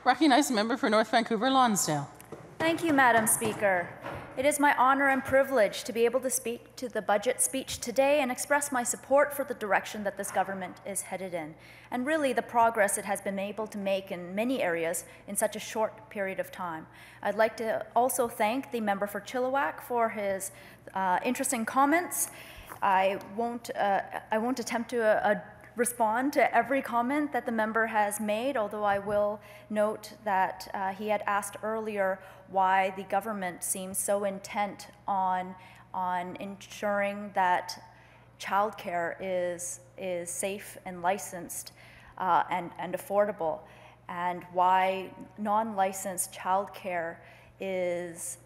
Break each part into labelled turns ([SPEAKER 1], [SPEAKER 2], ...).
[SPEAKER 1] Recognized member for North Vancouver Lonsdale.
[SPEAKER 2] Thank you, Madam Speaker. It is my honor and privilege to be able to speak to the budget speech today and express my support for the direction that this government is headed in, and really the progress it has been able to make in many areas in such a short period of time. I'd like to also thank the member for Chilliwack for his interesting comments. I won't attempt to respond to every comment that the member has made, although I will note that he had asked earlier why the government seems so intent on ensuring that childcare is safe and licensed and affordable, and why non-licensed childcare is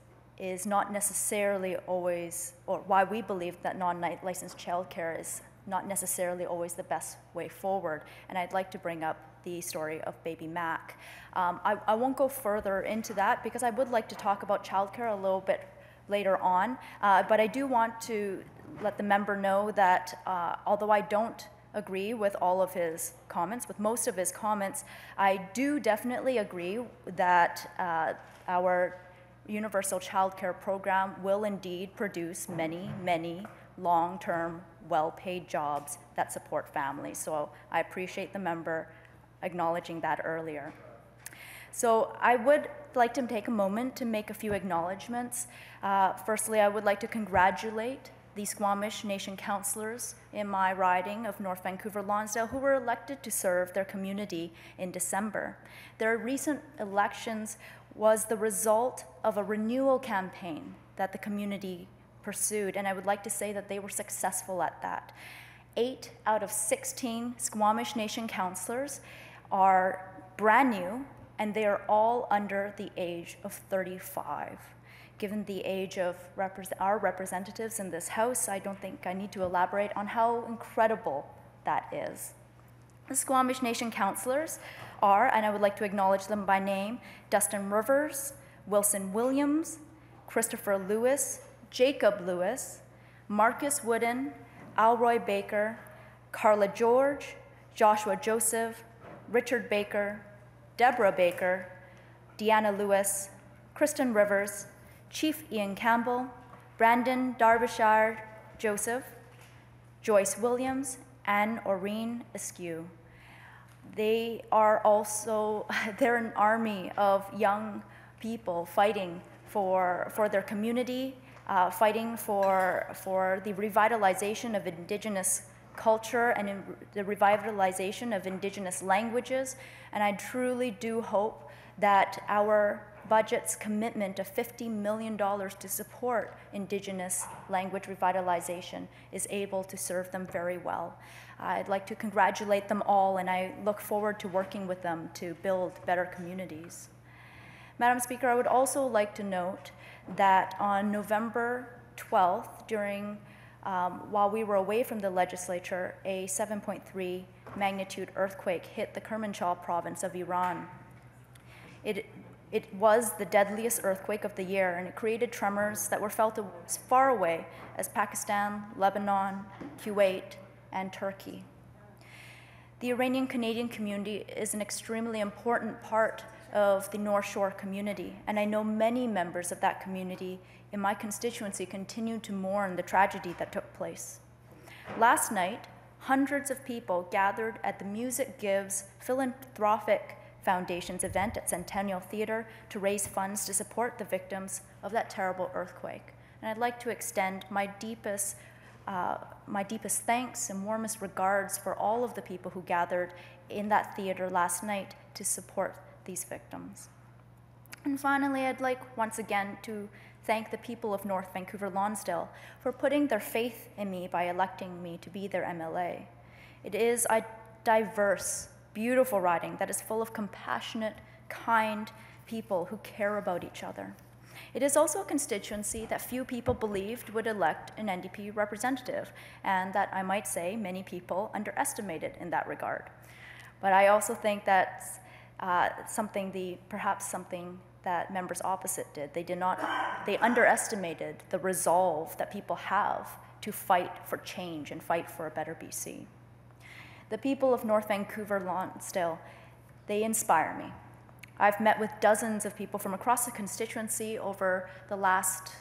[SPEAKER 2] not necessarily always, or why we believe that non-licensed childcare is not necessarily always the best way forward. And I'd like to bring up the story of baby Mac. I won't go further into that because I would like to talk about childcare a little bit later on, but I do want to let the member know that although I don't agree with all of his comments, with most of his comments, I do definitely agree that our universal childcare program will indeed produce many, many long-term, well-paid jobs that support families. So I appreciate the member acknowledging that earlier. So I would like to take a moment to make a few acknowledgements. Firstly, I would like to congratulate the Squamish Nation councillors in my riding of North Vancouver Lonsdale who were elected to serve their community in December. Their recent elections was the result of a renewal campaign that the community pursued, and I would like to say that they were successful at that. 8 out of 16 Squamish Nation councillors are brand new, and they are all under the age of 35. Given the age of our representatives in this House, I don't think I need to elaborate on how incredible that is. The Squamish Nation councillors are, and I would like to acknowledge them by name, Dustin Rivers, Wilson Williams, Christopher Lewis, Jacob Lewis, Marcus Wooden, Alroy Baker, Carla George, Joshua Joseph, Richard Baker, Deborah Baker, Deanna Lewis, Kristen Rivers, Chief Ian Campbell, Brandon Derbyshire Joseph, Joyce Williams, and Oreen Askew. They're an army of young people fighting for their community, fighting for the revitalization of Indigenous culture and the revitalization of Indigenous languages. And I truly do hope that our budget's commitment of $50 million to support Indigenous language revitalization is able to serve them very well. I'd like to congratulate them all, and I look forward to working with them to build better communities. Madam Speaker, I would also like to note that on November 12th, while we were away from the legislature, a 7.3 magnitude earthquake hit the Kermanshah province of Iran. It was the deadliest earthquake of the year, and it created tremors that were felt as far away as Pakistan, Lebanon, Kuwait, and Turkey. The Iranian-Canadian community is an extremely important part of the North Shore community, and I know many members of that community in my constituency continue to mourn the tragedy that took place. Last night, hundreds of people gathered at the Music Gives Philanthropic Foundation's event at Centennial Theatre to raise funds to support the victims of that terrible earthquake. And I'd like to extend my deepest thanks and warmest regards for all of the people who gathered in that theatre last night to support these victims. And finally, I'd like once again to thank the people of North Vancouver Lonsdale for putting their faith in me by electing me to be their MLA. It is a diverse, beautiful riding that is full of compassionate, kind people who care about each other. It is also a constituency that few people believed would elect an NDP representative, and that I might say many people underestimated in that regard. But I also think that's perhaps something that members opposite did. They underestimated the resolve that people have to fight for change and fight for a better BC. The people of North Vancouver Lonsdale, they inspire me. I've met with dozens of people from across the constituency over the last,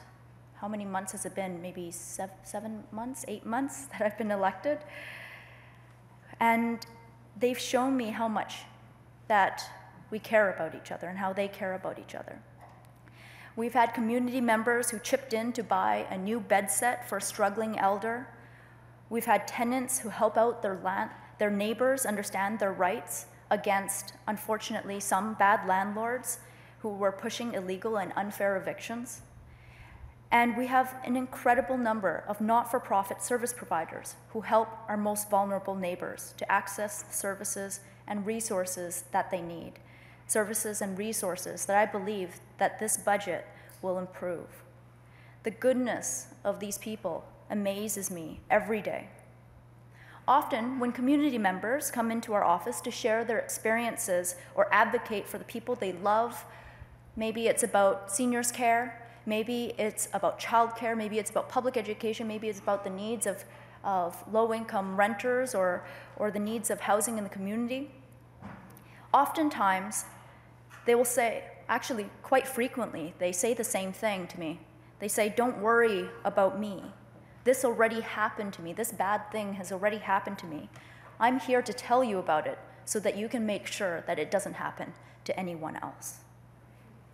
[SPEAKER 2] how many months has it been? Maybe 7 months, 8 months that I've been elected. And they've shown me how much that we care about each other and how they care about each other. We've had community members who chipped in to buy a new bed set for a struggling elder. We've had tenants who help out their neighbors understand their rights against, unfortunately, some bad landlords who were pushing illegal and unfair evictions. And we have an incredible number of not-for-profit service providers who help our most vulnerable neighbors to access the services and resources that they need. Services and resources that I believe that this budget will improve. The goodness of these people amazes me every day. Often, when community members come into our office to share their experiences or advocate for the people they love, maybe it's about seniors' care, maybe it's about childcare, maybe it's about public education, maybe it's about the needs of low-income renters or the needs of housing in the community. Oftentimes, they will say, actually quite frequently, they say the same thing to me. They say, don't worry about me. This already happened to me. This bad thing has already happened to me. I'm here to tell you about it so that you can make sure that it doesn't happen to anyone else.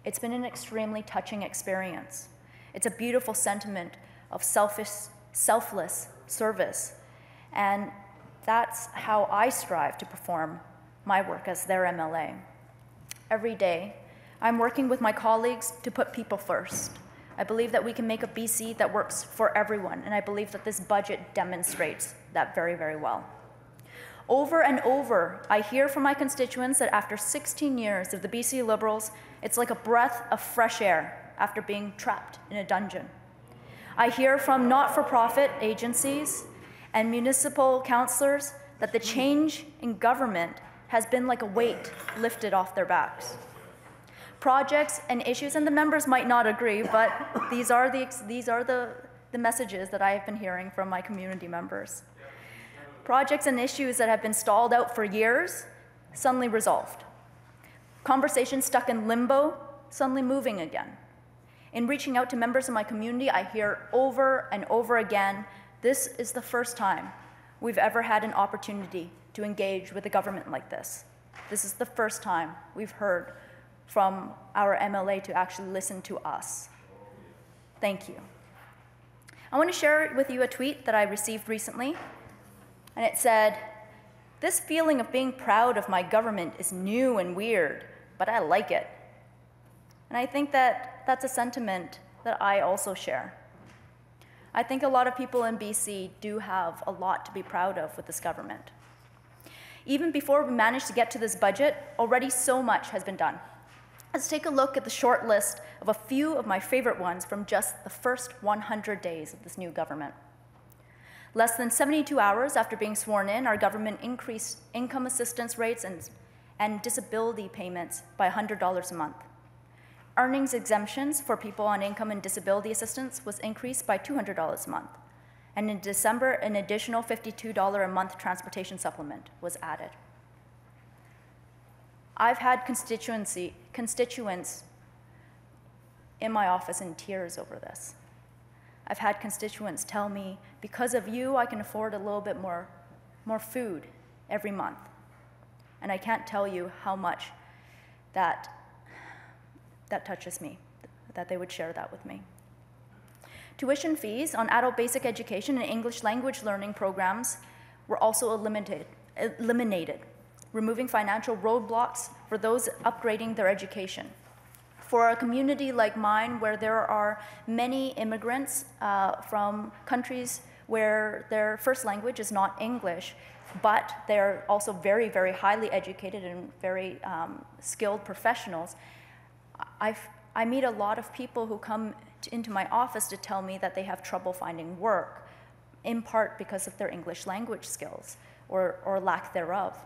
[SPEAKER 2] It's been an extremely touching experience. It's a beautiful sentiment of selfless service. And that's how I strive to perform my work as their MLA. Every day, I'm working with my colleagues to put people first. I believe that we can make a BC that works for everyone, and I believe that this budget demonstrates that very, very well. Over and over, I hear from my constituents that after 16 years of the BC Liberals, it's like a breath of fresh air after being trapped in a dungeon. I hear from not-for-profit agencies and municipal councillors that the change in government has been like a weight lifted off their backs. Projects and issues, and the members might not agree, but these are the messages that I have been hearing from my community members. Projects and issues that have been stalled out for years, suddenly resolved. Conversations stuck in limbo, suddenly moving again. In reaching out to members of my community, I hear over and over again, this is the first time we've ever had an opportunity to engage with a government like this. This is the first time we've heard from our MLA to actually listen to us. Thank you. I want to share with you a tweet that I received recently, and it said, "This feeling of being proud of my government is new and weird, but I like it." And I think that that's a sentiment that I also share. I think a lot of people in BC do have a lot to be proud of with this government. Even before we managed to get to this budget, already so much has been done. Let's take a look at the short list of a few of my favorite ones from just the first 100 days of this new government. Less than 72 hours after being sworn in, our government increased income assistance rates and disability payments by $100 a month. Earnings exemptions for people on income and disability assistance was increased by $200 a month. And in December, an additional $52 a month transportation supplement was added. I've had constituents in my office in tears over this. I've had constituents tell me, because of you, I can afford a little bit more food every month. And I can't tell you how much that touches me, that they would share that with me. Tuition fees on adult basic education and English language learning programs were also eliminated, removing financial roadblocks for those upgrading their education. For a community like mine, where there are many immigrants from countries where their first language is not English, but they're also very, very highly educated and very skilled professionals, I meet a lot of people who come into my office to tell me that they have trouble finding work, in part because of their English language skills or lack thereof.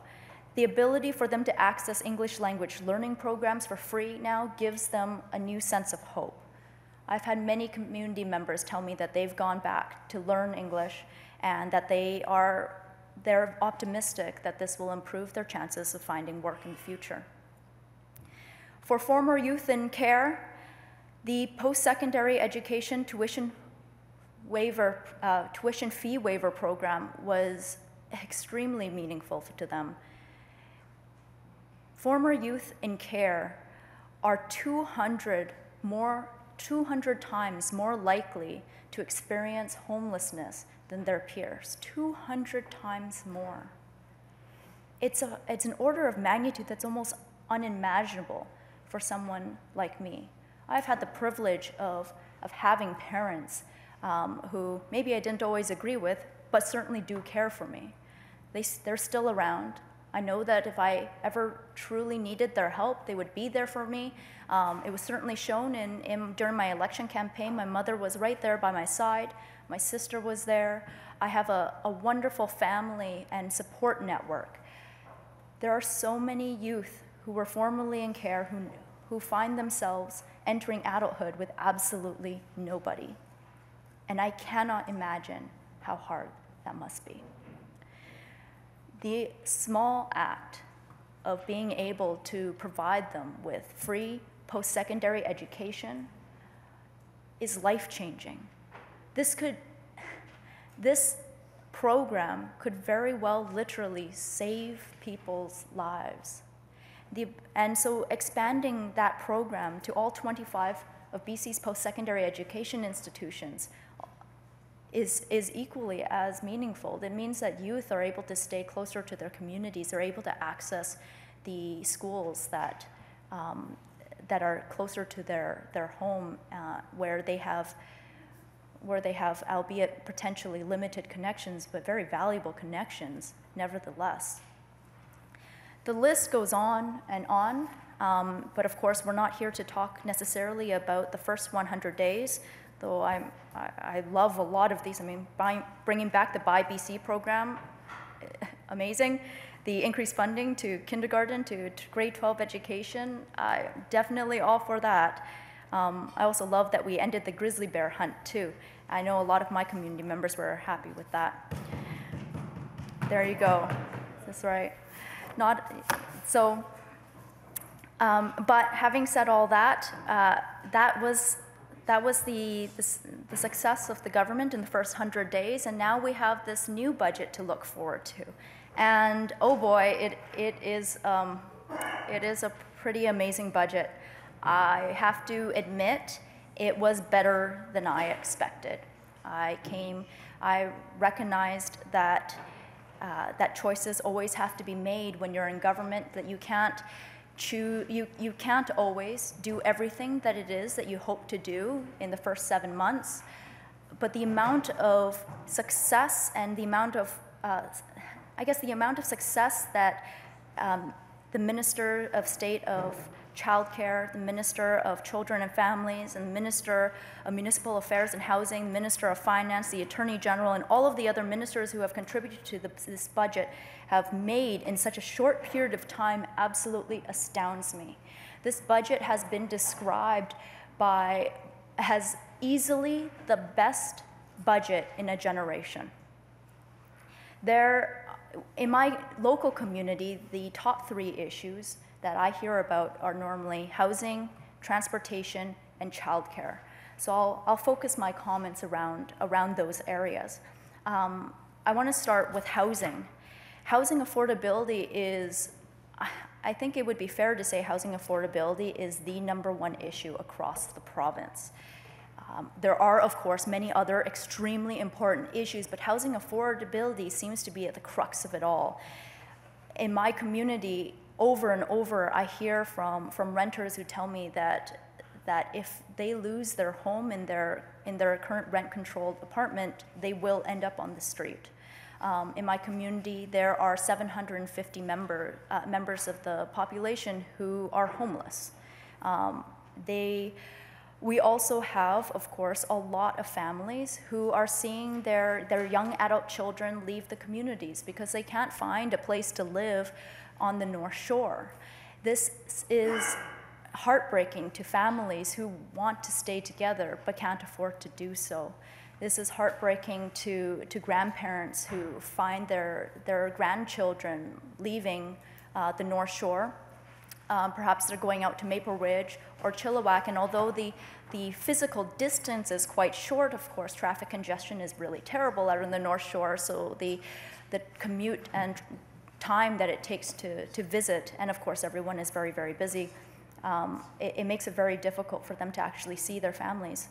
[SPEAKER 2] The ability for them to access English language learning programs for free now gives them a new sense of hope. I've had many community members tell me that they've gone back to learn English and that they're optimistic that this will improve their chances of finding work in the future. For former youth in care, the post-secondary education tuition fee waiver program was extremely meaningful to them. Former youth in care are 200 times more likely to experience homelessness than their peers. 200 times more. It's an order of magnitude that's almost unimaginable for someone like me. I've had the privilege of having parents who maybe I didn't always agree with, but certainly do care for me. They're still around. I know that if I ever truly needed their help, they would be there for me. It was certainly shown during my election campaign. My mother was right there by my side. My sister was there. I have a wonderful family and support network. There are so many youth who were formerly in care who find themselves entering adulthood with absolutely nobody. And I cannot imagine how hard that must be. The small act of being able to provide them with free post-secondary education is life-changing. This program could very well literally save people's lives. And so expanding that program to all 25 of BC's post-secondary education institutions is equally as meaningful. It means that youth are able to stay closer to their communities, they're able to access the schools that are closer to their home, where they have, albeit potentially limited connections, but very valuable connections, nevertheless. The list goes on, but of course we're not here to talk necessarily about the first 100 days, though I love a lot of these. I mean, bringing back the Buy BC program, amazing. The increased funding to kindergarten, to grade 12 education, definitely all for that. I also love that we ended the grizzly bear hunt too. I know a lot of my community members were happy with that. There you go. That's right. But having said all that, that was the success of the government in the first 100 days, and now we have this new budget to look forward to. And oh boy, it is a pretty amazing budget. I have to admit, it was better than I expected. I recognized that that choices always have to be made when you're in government, that you can't always do everything that it is that you hope to do in the first 7 months, but the amount of success and the amount of, the amount of success that the Minister of State of Childcare, the Minister of Children and Families, and the Minister of Municipal Affairs and Housing, the Minister of Finance, the Attorney General, and all of the other ministers who have contributed to this budget have made in such a short period of time absolutely astounds me. This budget has been described as easily the best budget in a generation. In my local community, the top 3 issues that I hear about are normally housing, transportation, and childcare. So I'll focus my comments around those areas. I want to start with housing. Housing affordability is, I think it would be fair to say housing affordability is the #1 issue across the province. There are, of course, many other extremely important issues, but housing affordability seems to be at the crux of it all. In my community, over and over, I hear from renters who tell me that if they lose their home in their current rent-controlled apartment, they will end up on the street. In my community, there are 750 members of the population who are homeless. We also have, of course, a lot of families who are seeing their young adult children leave the communities because they can't find a place to live on the North Shore. This is heartbreaking to families who want to stay together but can't afford to do so. This is heartbreaking to grandparents who find their grandchildren leaving the North Shore Perhaps they're going out to Maple Ridge or Chilliwack, and although the physical distance is quite short, of course, traffic congestion is really terrible out on the North Shore, so the commute and time that it takes to visit, and of course everyone is very, very busy, it makes it very difficult for them to actually see their families.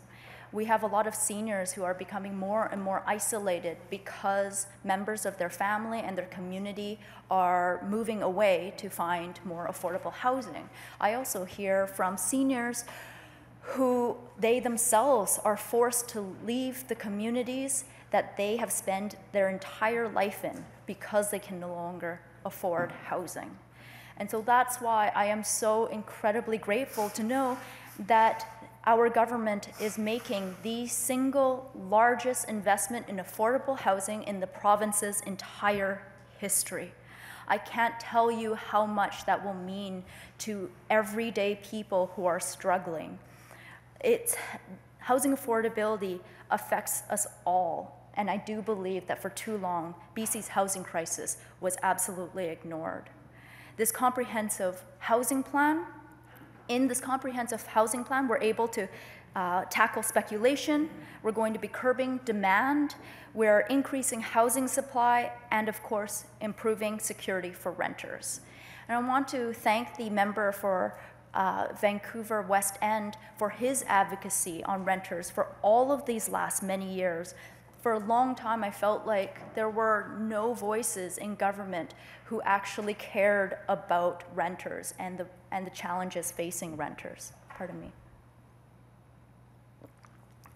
[SPEAKER 2] We have a lot of seniors who are becoming more and more isolated because members of their family and their community are moving away to find more affordable housing. I also hear from seniors who they themselves are forced to leave the communities that they have spent their entire life in because they can no longer afford housing. And so that's why I am so incredibly grateful to know that our government is making the single largest investment in affordable housing in the province's entire history. I can't tell you how much that will mean to everyday people who are struggling. Housing affordability affects us all, and I do believe that for too long, BC's housing crisis was absolutely ignored. This comprehensive housing plan, in this comprehensive housing plan, we're able to tackle speculation, we're going to be curbing demand, we're increasing housing supply, and of course, improving security for renters. And I want to thank the member for Vancouver West End for his advocacy on renters for all of these last many years. For a long time, I felt like there were no voices in government who actually cared about renters and the challenges facing renters. Pardon me.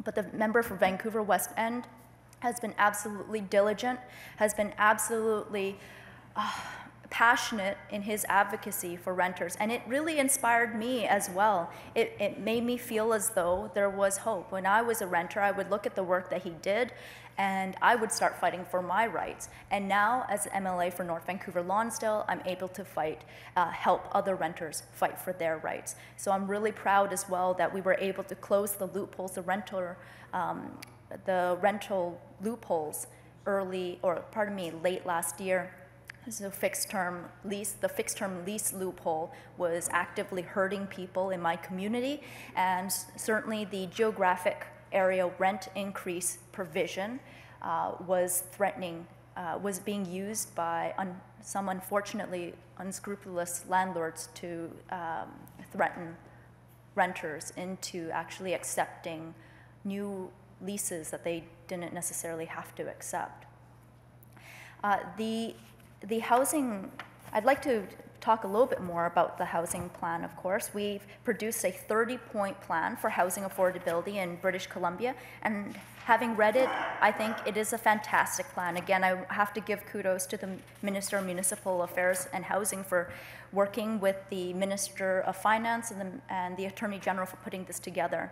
[SPEAKER 2] But the member for Vancouver West End has been absolutely diligent, has been absolutely passionate in his advocacy for renters, and it really inspired me as well. It made me feel as though there was hope. When I was a renter, I would look at the work that he did and I would start fighting for my rights. And now, as MLA for North Vancouver Lonsdale, I'm able to help other renters fight for their rights. So I'm really proud as well that we were able to close the loopholes, the rental loopholes late last year. So the fixed term lease loophole was actively hurting people in my community, and certainly the geographic area rent increase provision was being used by some unfortunately unscrupulous landlords to threaten renters into actually accepting new leases that they didn't necessarily have to accept. The housing, I'd like to talk a little bit more about the housing plan, of course. We've produced a 30-point plan for housing affordability in British Columbia, and having read it, I think it is a fantastic plan. Again, I have to give kudos to the Minister of Municipal Affairs and Housing for working with the Minister of Finance and the Attorney General for putting this together.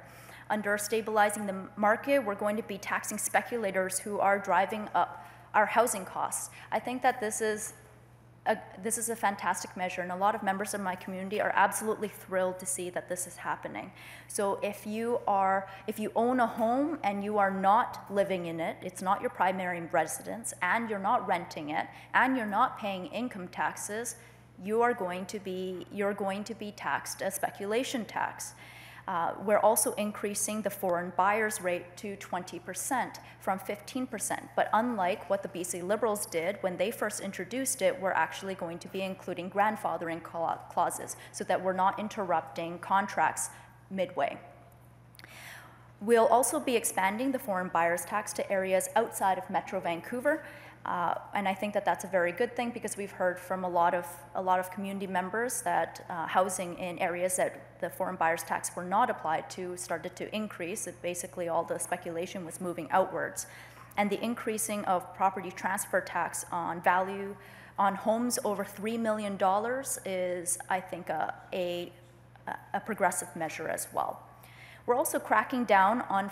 [SPEAKER 2] Under stabilizing the market, we're going to be taxing speculators who are driving up our housing costs. I think that this is a fantastic measure, and a lot of members of my community are absolutely thrilled to see that this is happening. So if you own a home and you are not living in it, it's not your primary residence, and you're not renting it, and you're not paying income taxes, you're going to be taxed a speculation tax. We're also increasing the foreign buyers rate to 20% from 15%. But unlike what the BC Liberals did when they first introduced it, we're actually going to be including grandfathering clauses so that we're not interrupting contracts midway. We'll also be expanding the foreign buyers tax to areas outside of Metro Vancouver. And I think that that's a very good thing, because we've heard from a lot of community members that housing in areas that the foreign buyers tax were not applied to started to increase. Basically all the speculation was moving outwards. And the increasing of property transfer tax on value on homes over $3 million is, I think, a progressive measure as well. We're also cracking down on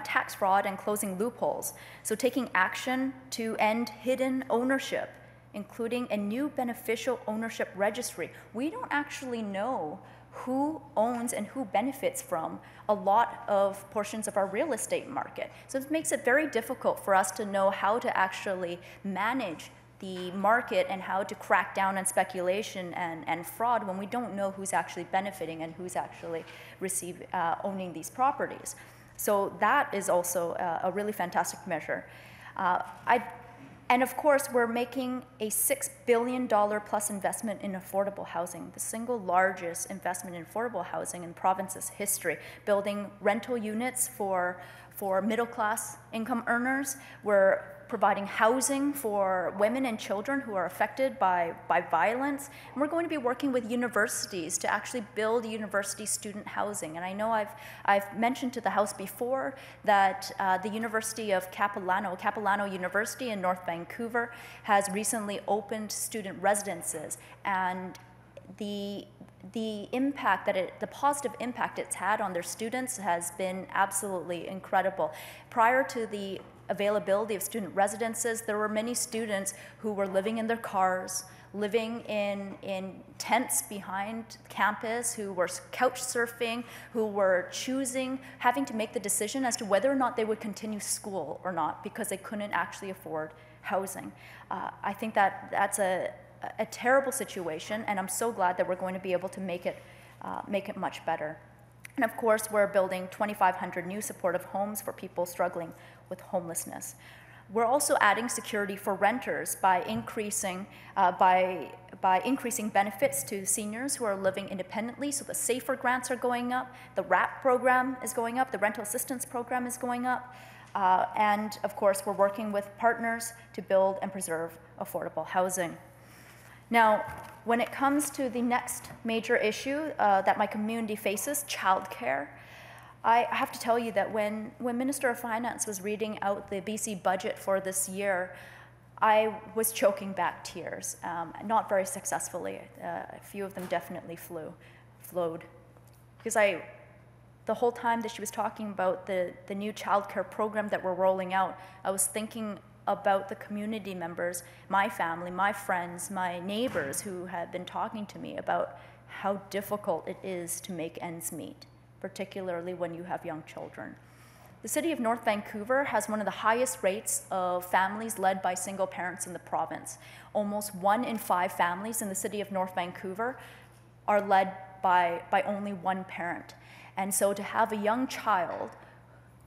[SPEAKER 2] tax fraud and closing loopholes. So taking action to end hidden ownership, including a new beneficial ownership registry. We don't actually know who owns and who benefits from a lot of portions of our real estate market. So it makes it very difficult for us to know how to actually manage the market and how to crack down on speculation and fraud when we don't know who's actually benefiting and who's actually owning these properties. So that is also a really fantastic measure. And of course, we're making a $6 billion plus investment in affordable housing, the single largest investment in affordable housing in the province's history, building rental units for middle class income earners. We're providing housing for women and children who are affected by violence. And we're going to be working with universities to actually build university student housing. And I know I've mentioned to the House before that the University of Capilano University in North Vancouver has recently opened student residences. And the positive impact it's had on their students has been absolutely incredible. Prior to the availability of student residences, there were many students who were living in their cars, living in tents behind campus, who were couch surfing, who were having to make the decision as to whether or not they would continue school or not because they couldn't actually afford housing. I think that's a terrible situation, and I'm so glad that we're going to be able to make it much better. And of course, we're building 2,500 new supportive homes for people struggling with homelessness. We're also adding security for renters by increasing benefits to seniors who are living independently. So the SAFER grants are going up, the RAP program is going up, the rental assistance program is going up, and of course, we're working with partners to build and preserve affordable housing. Now, when it comes to the next major issue that my community faces, childcare, I have to tell you that when Minister of Finance was reading out the BC budget for this year, I was choking back tears, not very successfully. A few of them definitely flowed. Because the whole time that she was talking about the new childcare program that we're rolling out, I was thinking about the community members, my family, my friends, my neighbors who have been talking to me about how difficult it is to make ends meet, particularly when you have young children. The city of North Vancouver has one of the highest rates of families led by single parents in the province. Almost 1 in 5 families in the city of North Vancouver are led by only one parent. And so to have a young child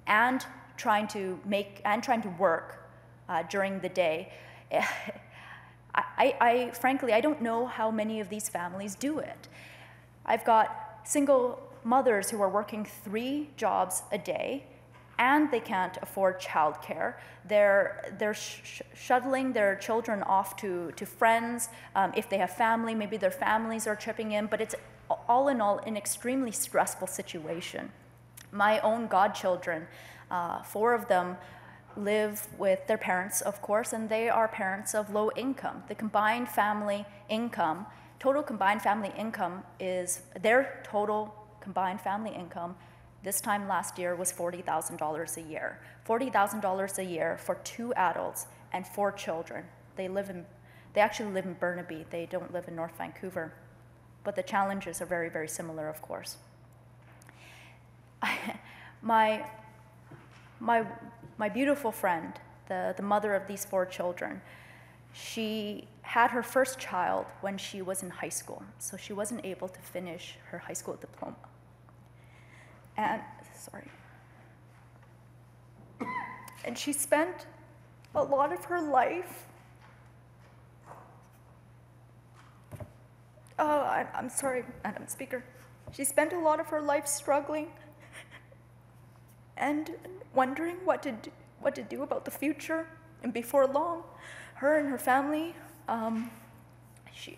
[SPEAKER 2] and trying to work during the day, frankly, I don't know how many of these families do it. I've got single mothers who are working 3 jobs a day, and they can't afford childcare. They're shuttling their children off to friends. If they have family, maybe their families are chipping in, but it's all in all an extremely stressful situation. My own godchildren, 4 of them live with their parents, of course, and they are parents of low income. The combined family income, total combined family income their total combined family income this time last year was $40,000 a year. $40,000 a year for 2 adults and 4 children. They actually live in Burnaby. They don't live in North Vancouver. But the challenges are very, very similar, of course. My beautiful friend, the mother of these 4 children, she had her first child when she was in high school, so she wasn't able to finish her high school diploma. And she spent a lot of her life, I'm sorry, Madam Speaker. She spent a lot of her life struggling and wondering what to do about the future. And before long, her and her family, she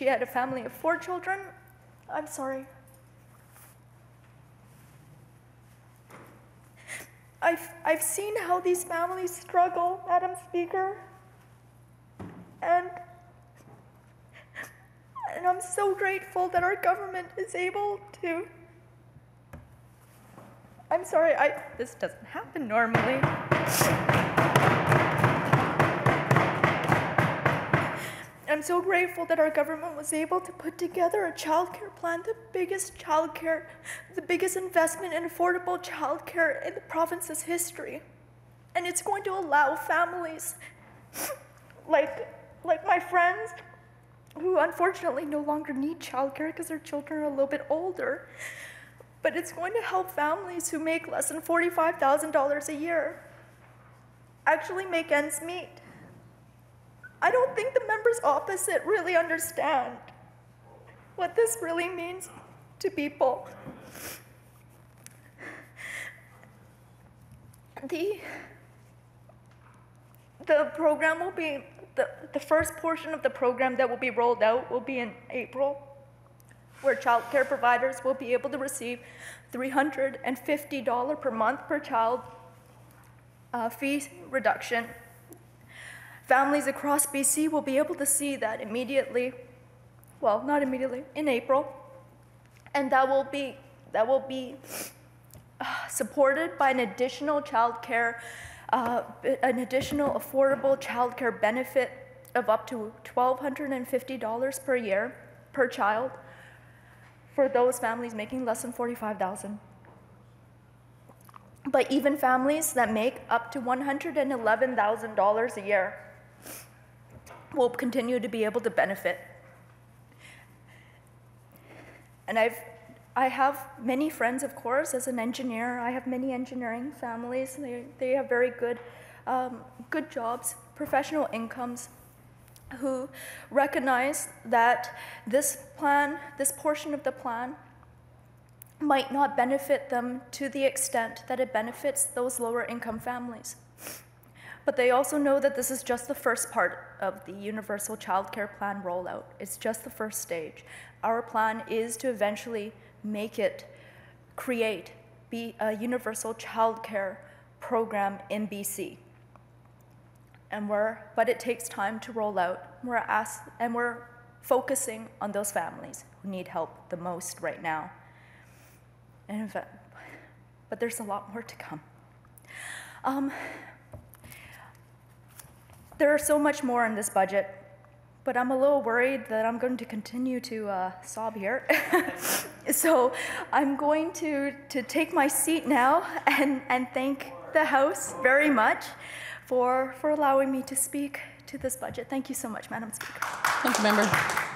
[SPEAKER 2] had a family of 4 children. I'm sorry. I've seen how these families struggle, Madam Speaker, and I'm so grateful that our government is able to. I'm sorry, this doesn't happen normally. I'm so grateful that our government was able to put together a childcare plan, the biggest investment in affordable childcare in the province's history. And it's going to allow families
[SPEAKER 3] like my friends who unfortunately no longer need childcare because their children are a little bit older. But it's going to help families who make less than $45,000 a year actually make ends meet. I don't think the members opposite really understand what this really means to people. The program will be, the first portion of the program that will be rolled out will be in April, where child care providers will be able to receive $350 per month per child fee reduction. Families across BC will be able to see that immediately, well, not immediately, in April, and that will be supported by an additional an additional affordable child care benefit of up to $1,250 per year per child for those families making less than $45,000. But even families that make up to $111,000 a year will continue to be able to benefit. And I have many friends, of course, as an engineer. I have many engineering families. They have very good, good jobs, professional incomes, who recognize that this plan, this portion of the plan, might not benefit them to the extent that it benefits those lower income families. But they also know that this is just the first part of the universal child care plan rollout. It's just the first stage. Our plan is to eventually be a universal child care program in BC. But it takes time to roll out. We're focusing on those families who need help the most right now. But there's a lot more to come. There's so much more in this budget, but I'm a little worried that I'm going to continue to sob here. So I'm going to take my seat now and thank the House very much for allowing me to speak to this budget. Thank you so much, Madam Speaker.
[SPEAKER 1] Thank you, Member.